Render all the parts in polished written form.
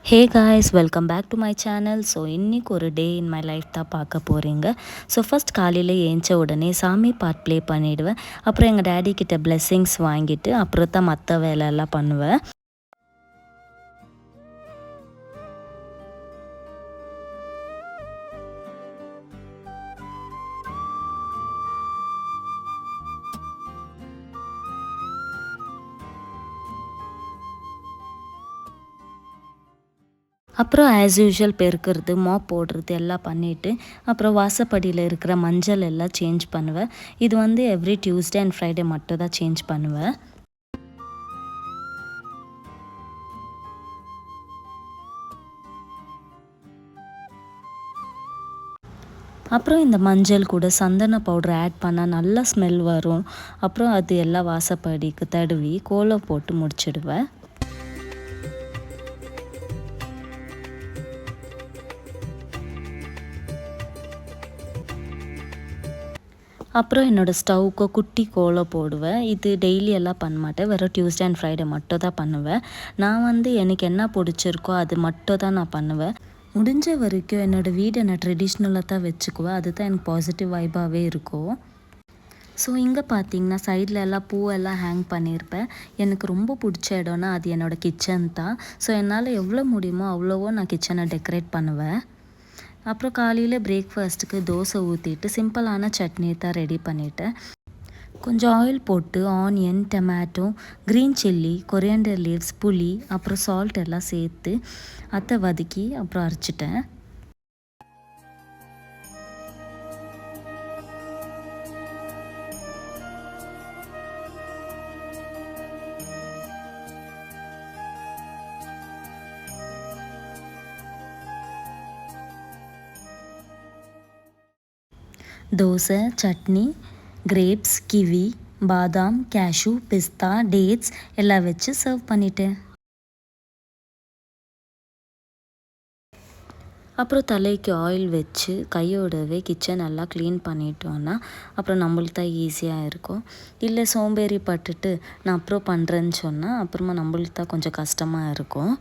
Hey guys, welcome back to my channel. So இன்றைக்கி ஒரு டே in my life தான் பார்க்க போகிறீங்க. ஸோ ஃபஸ்ட் காலையில் ஏஞ்ச உடனே சாமி பாட் ப்ளே பண்ணிவிடுவேன். அப்புறம் எங்கள் டேடி கிட்ட பிளெஸ்ஸிங்ஸ் வாங்கிட்டு அப்புறம் தான் மற்ற வேலையெல்லாம் பண்ணுவேன். அப்புறம் ஆஸ் யூஷுவல் பெருக்கிறது, மாப் போடுறது எல்லாம் பண்ணிவிட்டு அப்புறம் வாசப்படியில் இருக்கிற மஞ்சள் எல்லாம் சேஞ்ச் பண்ணுவேன். இது வந்து எவ்ரி டியூஸ்டே அண்ட் ஃப்ரைடே மட்டும் தான் சேஞ்ச் பண்ணுவேன். அப்புறம் இந்த மஞ்சள் கூட சந்தன பவுடர் ஆட் பண்ணால் நல்லா ஸ்மெல் வரும். அப்புறம் அது எல்லாம் வாசப்படிக்கு தடவி கோலம் போட்டு முடிச்சிடுவேன். அப்புறம் என்னோடய ஸ்டவ்வுக்கு குட்டி கோலம் போடுவேன். இது டெய்லி எல்லாம் பண்ண மாட்டேன், வெறும் டியூஸ்டே அண்ட் ஃப்ரைடே மட்டும் தான் பண்ணுவேன். நான் வந்து எனக்கு என்ன பிடிச்சிருக்கோ அது மட்டும் தான் நான் பண்ணுவேன். முடிஞ்ச வரைக்கும் என்னோடய வீடை நான் ட்ரெடிஷ்னலாக தான் வச்சுக்குவேன். அதுதான் எனக்கு பாசிட்டிவ் வைபாகவே இருக்கும். ஸோ இங்கே பார்த்தீங்கன்னா சைடில் எல்லாம் பூவெல்லாம் ஹேங் பண்ணியிருப்பேன். எனக்கு ரொம்ப பிடிச்ச இடம்னா அது என்னோடய கிச்சன் தான். ஸோ என்னால் எவ்வளோ முடியுமோ அவ்வளோவோ நான் கிச்சனை டெக்கரேட் பண்ணுவேன். அப்புறம் காலையில் பிரேக்ஃபாஸ்ட்டுக்கு தோசை ஊற்றிட்டு சிம்பிளான சட்னி தான் ரெடி பண்ணிட்டேன். கொஞ்சம் ஆயில் போட்டு onion, tomato, green chilli, coriander leaves, புளி, அப்புறம் சால்ட் எல்லாம் சேர்த்து அதை வதக்கி அப்புறம் அரைச்சிட்டேன். தோசை, சட்னி, கிரேப்ஸ், கிவி, பாதாம், கேஷ்யூ, பிஸ்தா, டேட்ஸ் எல்லாம் வச்சு சர்வ் பண்ணிட்டேன். அப்புறம் தலைக்கு ஆயில் வச்சு கையோடவே கிச்சன் நல்லா க்ளீன் பண்ணிட்டோன்னா அப்புறம் நம்மளுக்கு தான் ஈஸியாக இருக்கும். இல்லை சோம்பேறி பட்டுட்டு நான் அப்புறம் பண்ணுறேன்னு சொன்னால் அப்புறமா நம்மளுக்கு தான் கொஞ்சம் கஷ்டமாக இருக்கும்.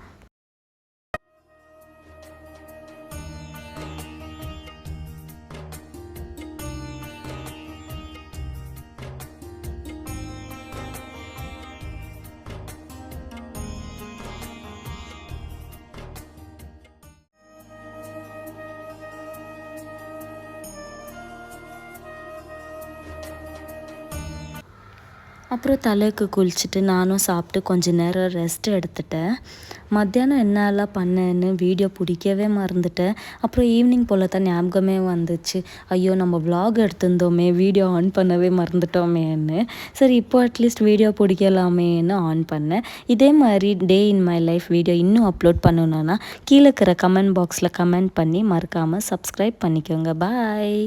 அப்புறம் தலைக்கு குளிச்சுட்டு நானும் சாப்பிட்டு கொஞ்சம் நேரம் ரெஸ்ட் எடுத்துட்டேன். மத்தியானம் என்னெல்லாம் பண்ணேன்னு வீடியோ பிடிக்கவே மறந்துட்டேன். அப்புறம் ஈவினிங் போல் தான் ஞாபகமே வந்துச்சு, ஐயோ நம்ம விலாக் எடுத்திருந்தோமே, வீடியோ ஆன் பண்ணவே மறந்துட்டோமேன்னு. சரி இப்போ அட்லீஸ்ட் வீடியோ பிடிக்கலாமேன்னு ஆன் பண்ணேன். இதே மாதிரி டே இன் மை லைஃப் வீடியோ இன்னும் அப்லோட் பண்ணணுன்னா கீழே இருக்கிற கமெண்ட் பாக்ஸில் கமெண்ட் பண்ணி மறக்காமல் சப்ஸ்கிரைப் பண்ணிக்கோங்க. பாய்.